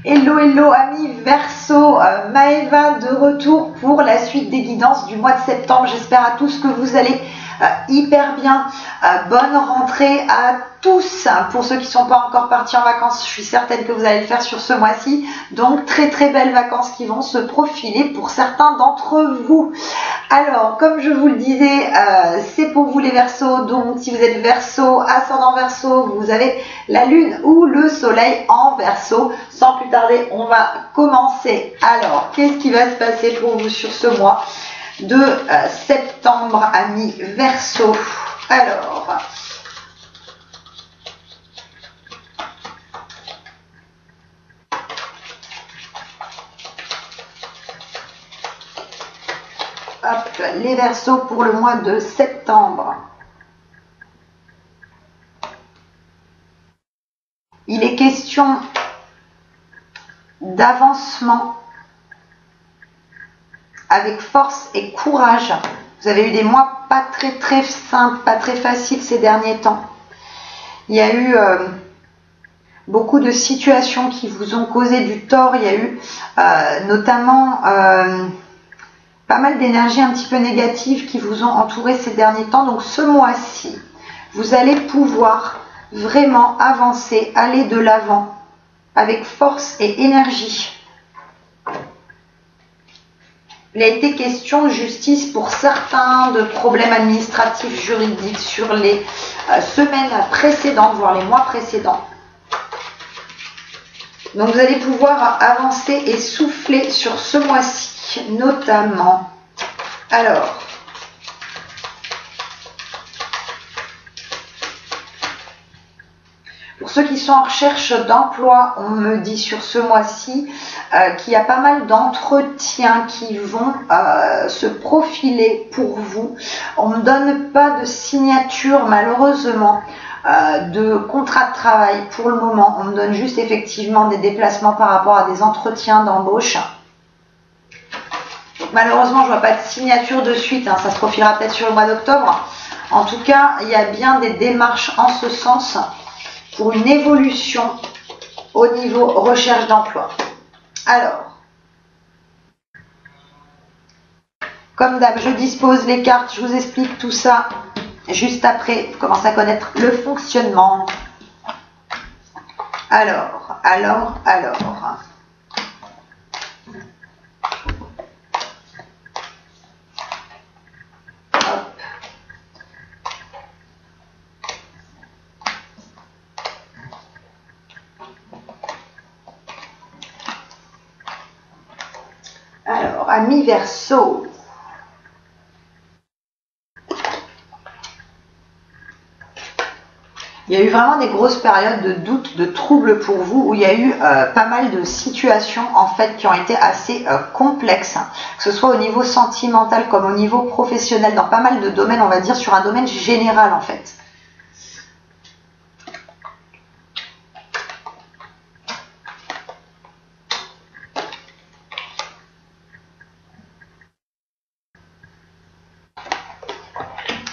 Hello, hello amis Verseau, Maëva de retour pour la suite des guidances du mois de septembre. J'espère à tous que vous allez hyper bien. Bonne rentrée à tous. Pour ceux qui ne sont pas encore partis en vacances, je suis certaine que vous allez le faire sur ce mois-ci. Donc très très belles vacances qui vont se profiler pour certains d'entre vous. Alors comme je vous le disais, c'est pour vous les Verseaux. Donc si vous êtes Verseau, ascendant Verseau, vous avez la lune ou le soleil en Verseau. Sans plus tarder, on va commencer. Alors, qu'est-ce qui va se passer pour vous sur ce mois de septembre, amis Verseau? Alors, hop, les Verseaux pour le mois de septembre. Il est question d'avancement avec force et courage. Vous avez eu des mois pas très simples, pas très faciles ces derniers temps. Il y a eu beaucoup de situations qui vous ont causé du tort. Il y a eu notamment pas mal d'énergies un petit peu négatives qui vous ont entouré ces derniers temps. Donc ce mois-ci, vous allez pouvoir vraiment avancer, aller de l'avant avec force et énergie. Il a été question de justice pour certains, de problèmes administratifs, juridiques sur les semaines précédentes, voire les mois précédents. Donc vous allez pouvoir avancer et souffler sur ce mois-ci, notamment. Alors, pour ceux qui sont en recherche d'emploi, on me dit sur ce mois-ci qu'il y a pas mal d'entretiens qui vont se profiler pour vous. On ne donne pas de signature malheureusement de contrat de travail pour le moment. On me donne juste effectivement des déplacements par rapport à des entretiens d'embauche. Donc malheureusement, je ne vois pas de signature de suite. Ça se profilera peut-être sur le mois d'octobre. En tout cas, il y a bien des démarches en ce sens pour une évolution au niveau recherche d'emploi. Alors, comme d'hab, je dispose les cartes, je vous explique tout ça juste après. Vous commencez à connaître le fonctionnement. Alors. Alors, amis Verseau. Il y a eu vraiment des grosses périodes de doute, de troubles pour vous, où il y a eu pas mal de situations en fait qui ont été assez complexes, que ce soit au niveau sentimental comme au niveau professionnel, dans pas mal de domaines, on va dire sur un domaine général en fait.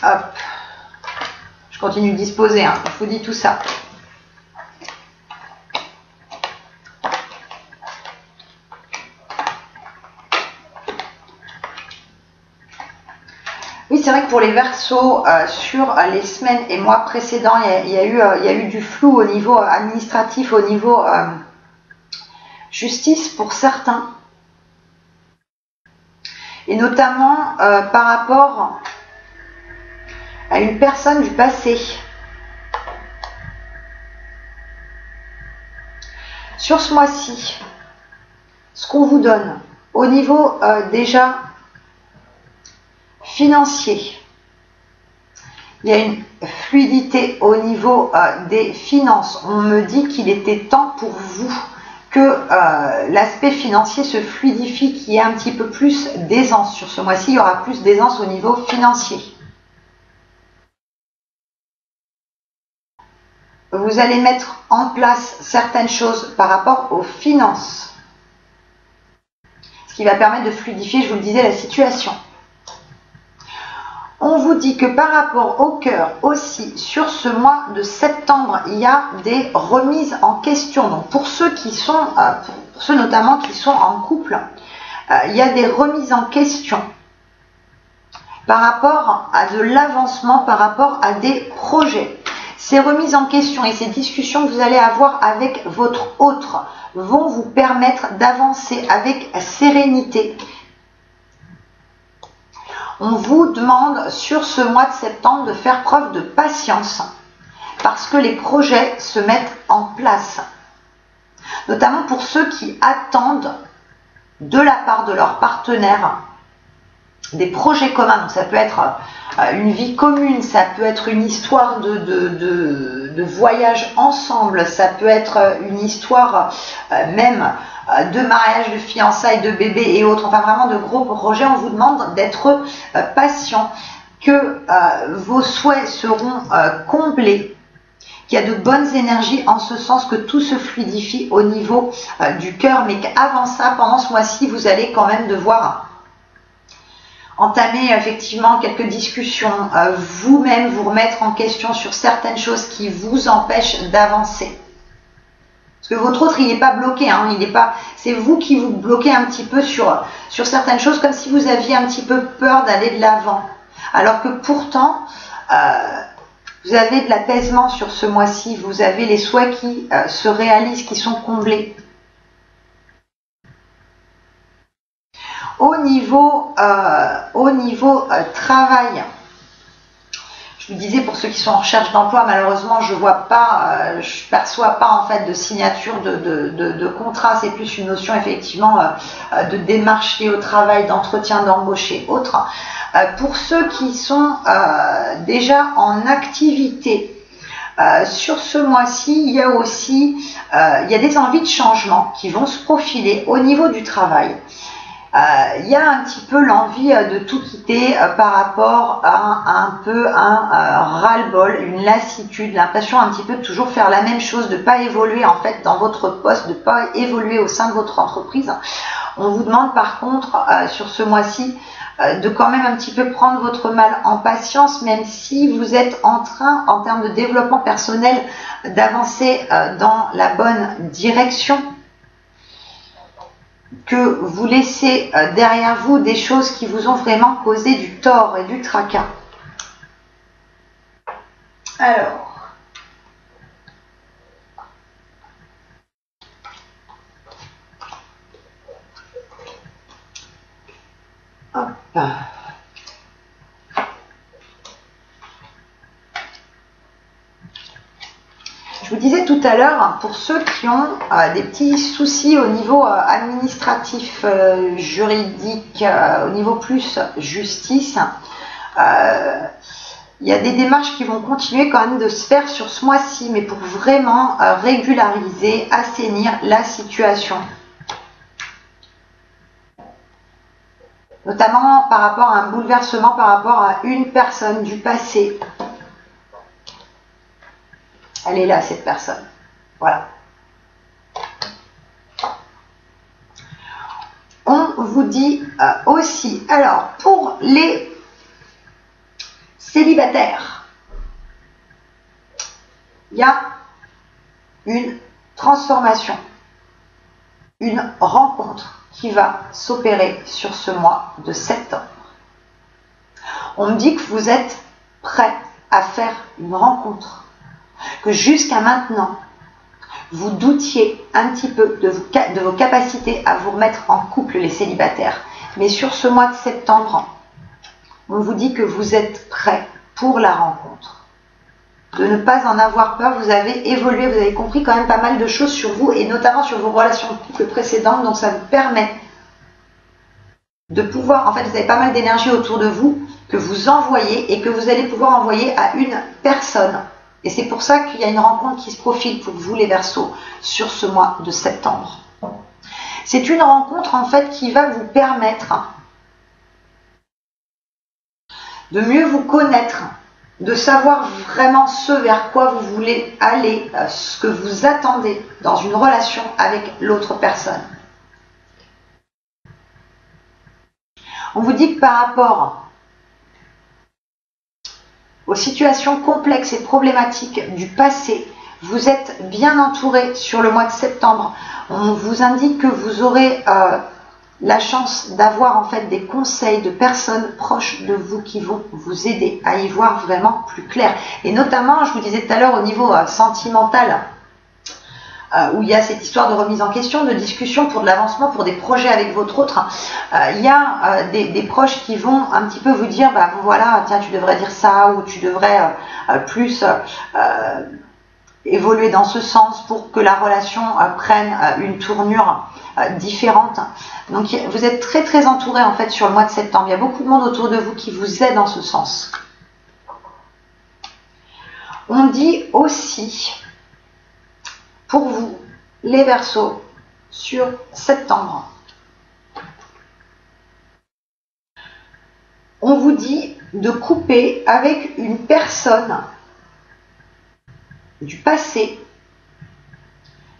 Hop, je continue de disposer, je vous dis tout ça. Oui, c'est vrai que pour les Verseaux, sur les semaines et mois précédents, il y a eu du flou au niveau administratif, au niveau justice pour certains. Et notamment par rapport à une personne du passé. Sur ce mois-ci, ce qu'on vous donne au niveau déjà financier, il y a une fluidité au niveau des finances. On me dit qu'il était temps pour vous que l'aspect financier se fluidifie, qu'il y ait un petit peu plus d'aisance. Sur ce mois-ci, il y aura plus d'aisance au niveau financier. Vous allez mettre en place certaines choses par rapport aux finances, ce qui va permettre de fluidifier, je vous le disais, la situation. On vous dit que par rapport au cœur aussi, sur ce mois de septembre, il y a des remises en question. Donc pour ceux qui sont, pour ceux notamment qui sont en couple, il y a des remises en question par rapport à de l'avancement, par rapport à des projets. Ces remises en question et ces discussions que vous allez avoir avec votre autre vont vous permettre d'avancer avec sérénité. On vous demande sur ce mois de septembre de faire preuve de patience parce que les projets se mettent en place. Notamment pour ceux qui attendent de la part de leur partenaire des projets communs. Donc ça peut être une vie commune, ça peut être une histoire de voyage ensemble, ça peut être une histoire même de mariage, de fiançailles, de bébés et autres, enfin vraiment de gros projets. On vous demande d'être patient, que vos souhaits seront comblés, qu'il y a de bonnes énergies en ce sens que tout se fluidifie au niveau du cœur, mais qu'avant ça, pendant ce mois-ci, vous allez quand même devoir entamer effectivement quelques discussions, vous-même vous remettre en question sur certaines choses qui vous empêchent d'avancer. Parce que votre autre, il n'est pas bloqué, hein, il n'est pas, c'est vous qui vous bloquez un petit peu sur certaines choses, comme si vous aviez un petit peu peur d'aller de l'avant. Alors que pourtant, vous avez de l'apaisement sur ce mois-ci, vous avez les souhaits qui se réalisent, qui sont comblés. Au niveau travail, je vous disais pour ceux qui sont en recherche d'emploi, malheureusement je vois pas, je perçois pas en fait de signature de contrat. C'est plus une notion effectivement de démarche liée au travail, d'entretien d'embauche et autres. Pour ceux qui sont déjà en activité, sur ce mois-ci, il y a aussi il y a des envies de changement qui vont se profiler au niveau du travail. Il y a un petit peu l'envie de tout quitter par rapport à un peu un ras-le-bol, une lassitude, l'impression un petit peu de toujours faire la même chose, de ne pas évoluer en fait dans votre poste, de ne pas évoluer au sein de votre entreprise. On vous demande par contre sur ce mois-ci de quand même un petit peu prendre votre mal en patience, même si vous êtes en train, en termes de développement personnel, d'avancer dans la bonne direction, que vous laissez derrière vous des choses qui vous ont vraiment causé du tort et du tracas. Alors, hop. Je vous disais tout à l'heure, pour ceux qui ont des petits soucis au niveau administratif, juridique, au niveau plus justice, il y a des démarches qui vont continuer quand même de se faire sur ce mois-ci, mais pour vraiment régulariser, assainir la situation. Notamment par rapport à un bouleversement, par rapport à une personne du passé. Elle est là, cette personne. Voilà. On vous dit aussi, alors, pour les célibataires, il y a une transformation, une rencontre qui va s'opérer sur ce mois de septembre. On me dit que vous êtes prêts à faire une rencontre, que jusqu'à maintenant, vous doutiez un petit peu de vos capacités à vous remettre en couple, les célibataires. Mais sur ce mois de septembre, on vous dit que vous êtes prêts pour la rencontre. De ne pas en avoir peur, vous avez évolué, vous avez compris quand même pas mal de choses sur vous et notamment sur vos relations de couple précédentes. Donc ça vous permet de pouvoir, en fait, vous avez pas mal d'énergie autour de vous que vous envoyez et que vous allez pouvoir envoyer à une personne. Et c'est pour ça qu'il y a une rencontre qui se profile pour vous les Verseaux sur ce mois de septembre. C'est une rencontre en fait qui va vous permettre de mieux vous connaître, de savoir vraiment ce vers quoi vous voulez aller, ce que vous attendez dans une relation avec l'autre personne. On vous dit que par rapport aux situations complexes et problématiques du passé. Vous êtes bien entouré sur le mois de septembre. On vous indique que vous aurez la chance d'avoir en fait des conseils de personnes proches de vous qui vont vous aider à y voir vraiment plus clair. Et notamment, je vous disais tout à l'heure au niveau sentimental, où il y a cette histoire de remise en question, de discussion pour de l'avancement, pour des projets avec votre autre, il y a des proches qui vont un petit peu vous dire, bah voilà, tiens, tu devrais dire ça, ou tu devrais plus évoluer dans ce sens pour que la relation prenne une tournure différente. Donc vous êtes très très entouré en fait sur le mois de septembre. Il y a beaucoup de monde autour de vous qui vous aide dans ce sens. On dit aussi pour vous les Verseaux sur septembre, on vous dit de couper avec une personne du passé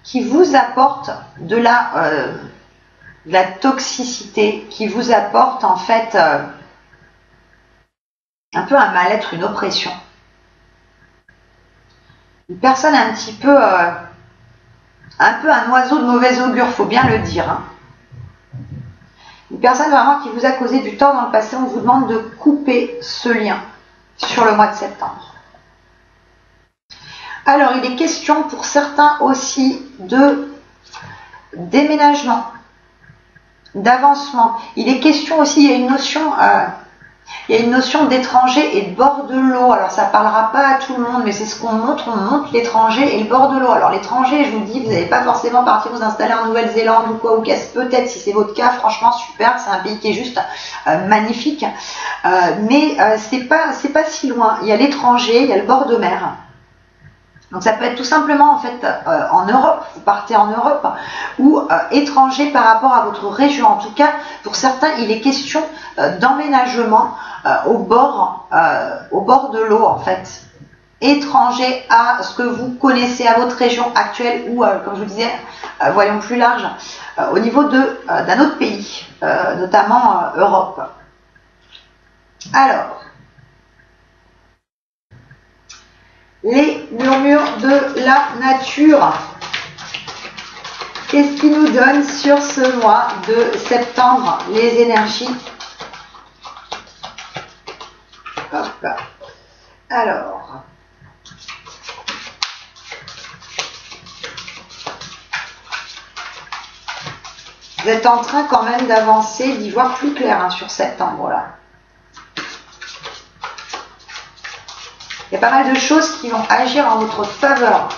qui vous apporte de la toxicité, qui vous apporte en fait un peu un mal-être, une oppression. Une personne un petit peu, un oiseau de mauvais augure, faut bien le dire. Hein. Une personne vraiment qui vous a causé du tort dans le passé, on vous demande de couper ce lien sur le mois de septembre. Alors, il est question pour certains aussi de déménagement, d'avancement. Il est question aussi, il y a une notion d'étranger et de bord de l'eau. Alors, ça ne parlera pas à tout le monde, mais c'est ce qu'on montre. On montre l'étranger et le bord de l'eau. Alors, l'étranger, je vous dis, vous n'allez pas forcément partir vous installer en Nouvelle-Zélande ou quoi, ou peut-être si c'est votre cas, franchement, super. C'est un pays qui est juste magnifique. Mais c'est pas si loin. Il y a l'étranger, il y a le bord de mer. Donc ça peut être tout simplement en fait en Europe, vous partez en Europe, ou étranger par rapport à votre région. En tout cas, pour certains, il est question d'emménagement au bord de l'eau en fait. Étranger à ce que vous connaissez, à votre région actuelle, ou comme je vous disais, voyons plus large, au niveau d'un autre pays, notamment Europe. Alors, les murmures de la nature. Qu'est-ce qui nous donne sur ce mois de septembre les énergies? Hop. Alors, vous êtes en train quand même d'avancer, d'y voir plus clair hein, sur septembre là. Il y a pas mal de choses qui vont agir en votre faveur.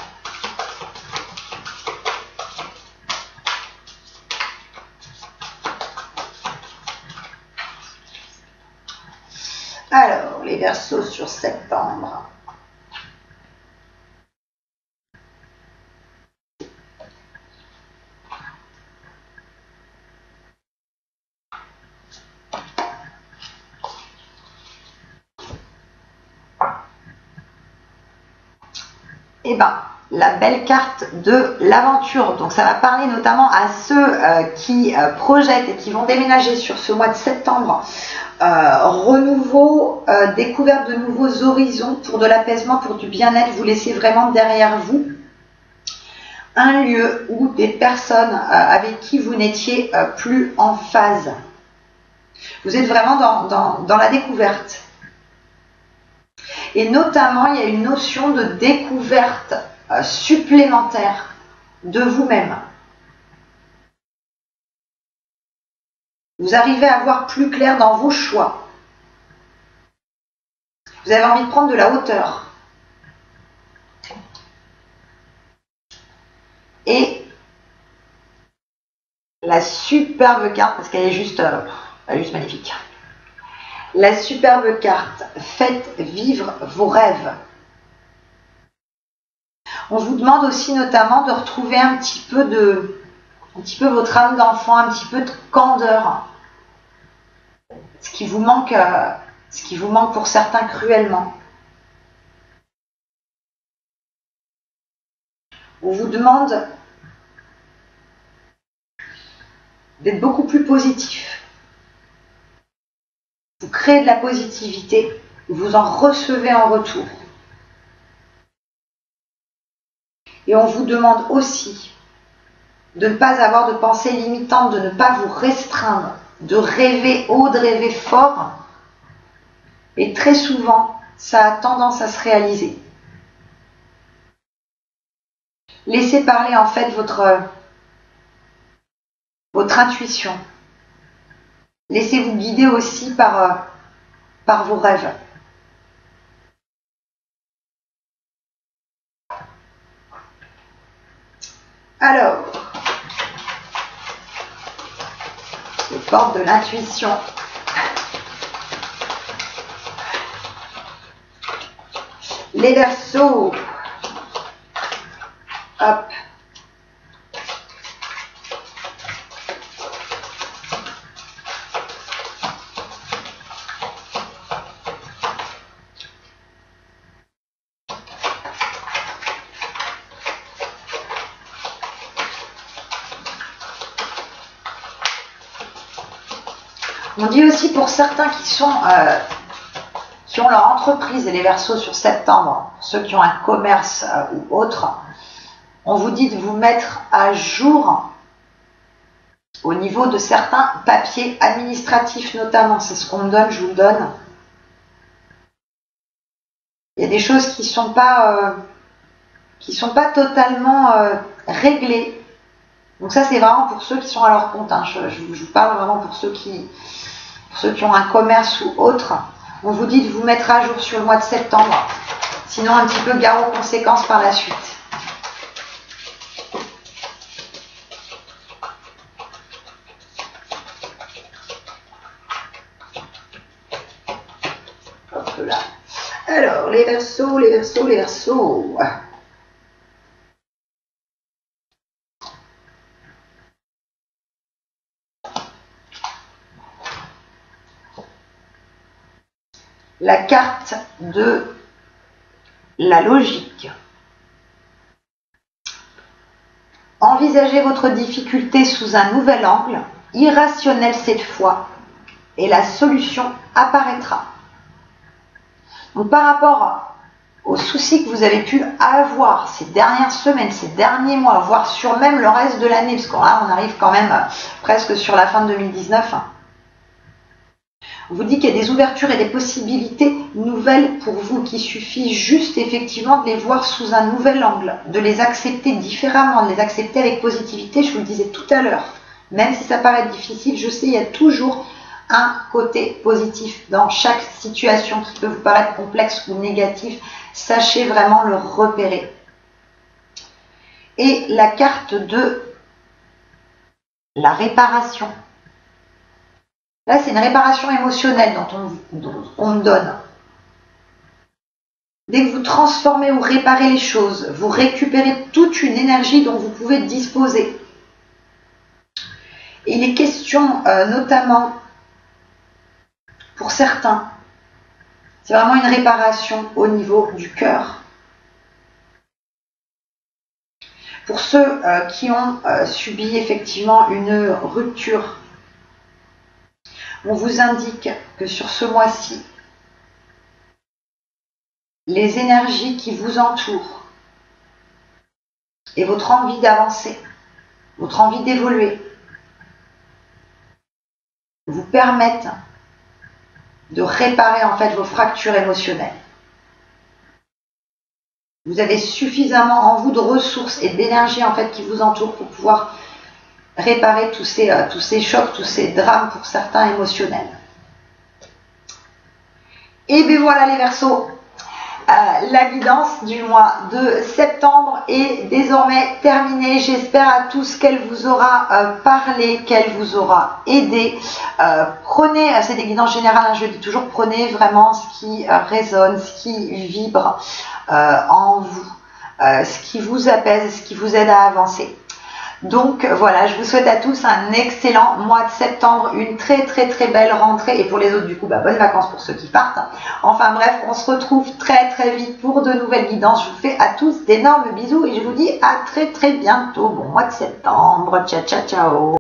Alors, les Verseaux sur septembre. Eh ben, la belle carte de l'aventure. Donc, ça va parler notamment à ceux qui projettent et qui vont déménager sur ce mois de septembre. Renouveau, découverte de nouveaux horizons pour de l'apaisement, pour du bien-être. Vous laissez vraiment derrière vous un lieu ou des personnes avec qui vous n'étiez plus en phase. Vous êtes vraiment dans la découverte. Et notamment, il y a une notion de découverte supplémentaire de vous-même. Vous arrivez à voir plus clair dans vos choix. Vous avez envie de prendre de la hauteur. Et la superbe carte, parce qu'elle est juste magnifique. La superbe carte, faites vivre vos rêves. On vous demande aussi notamment de retrouver un petit peu votre âme d'enfant, un petit peu de candeur. Ce qui vous manque pour certains cruellement. On vous demande d'être beaucoup plus positif. Vous créez de la positivité vous en recevez en retour. Et on vous demande aussi de ne pas avoir de pensées limitantes, de ne pas vous restreindre, de rêver haut, de rêver fort. Et très souvent, ça a tendance à se réaliser. Laissez parler en fait votre intuition. Laissez-vous guider aussi par vos rêves. Alors, les portes de l'intuition. Les Verseaux. Hop. On dit aussi pour certains qui ont leur entreprise et les Verseaux sur septembre, pour ceux qui ont un commerce ou autre, on vous dit de vous mettre à jour au niveau de certains papiers administratifs notamment. C'est ce qu'on me donne, je vous le donne. Il y a des choses qui sont pas totalement réglées. Donc ça c'est vraiment pour ceux qui sont à leur compte. Hein. Je vous parle vraiment pour ceux qui ont un commerce ou autre. On vous dit de vous mettre à jour sur le mois de septembre. Sinon un petit peu gare aux conséquences par la suite. Hop là. Alors les Verseaux, les Verseaux, les Verseaux. La carte de la logique. Envisagez votre difficulté sous un nouvel angle, irrationnel cette fois, et la solution apparaîtra. Donc par rapport aux soucis que vous avez pu avoir ces dernières semaines, ces derniers mois, voire sur même le reste de l'année, parce que là on arrive quand même presque sur la fin de 2019, on vous dit qu'il y a des ouvertures et des possibilités nouvelles pour vous, qu'il suffit juste effectivement de les voir sous un nouvel angle, de les accepter différemment, de les accepter avec positivité. Je vous le disais tout à l'heure, même si ça paraît difficile, je sais, il y a toujours un côté positif dans chaque situation qui peut vous paraître complexe ou négative. Sachez vraiment le repérer. Et la carte de la réparation. Là, c'est une réparation émotionnelle dont on me donne. Dès que vous transformez ou réparez les choses, vous récupérez toute une énergie dont vous pouvez disposer. Et il est question, notamment pour certains, c'est vraiment une réparation au niveau du cœur. Pour ceux qui ont subi effectivement une rupture, on vous indique que sur ce mois-ci, les énergies qui vous entourent et votre envie d'avancer, votre envie d'évoluer, vous permettent de réparer en fait vos fractures émotionnelles. Vous avez suffisamment en vous de ressources et d'énergie en fait qui vous entourent pour pouvoir réparer tous ces chocs, tous ces drames pour certains émotionnels. Et bien voilà les Verseaux, la guidance du mois de septembre est désormais terminée. J'espère à tous qu'elle vous aura parlé, qu'elle vous aura aidé. Prenez, c'est des guidances générales, hein, je dis toujours, prenez vraiment ce qui résonne, ce qui vibre en vous, ce qui vous apaise, ce qui vous aide à avancer. Donc voilà, je vous souhaite à tous un excellent mois de septembre, une très très très belle rentrée, et pour les autres du coup, bonnes vacances pour ceux qui partent. Enfin bref, on se retrouve très très vite pour de nouvelles guidances. Je vous fais à tous d'énormes bisous et je vous dis à très très bientôt. Bon mois de septembre, ciao ciao ciao.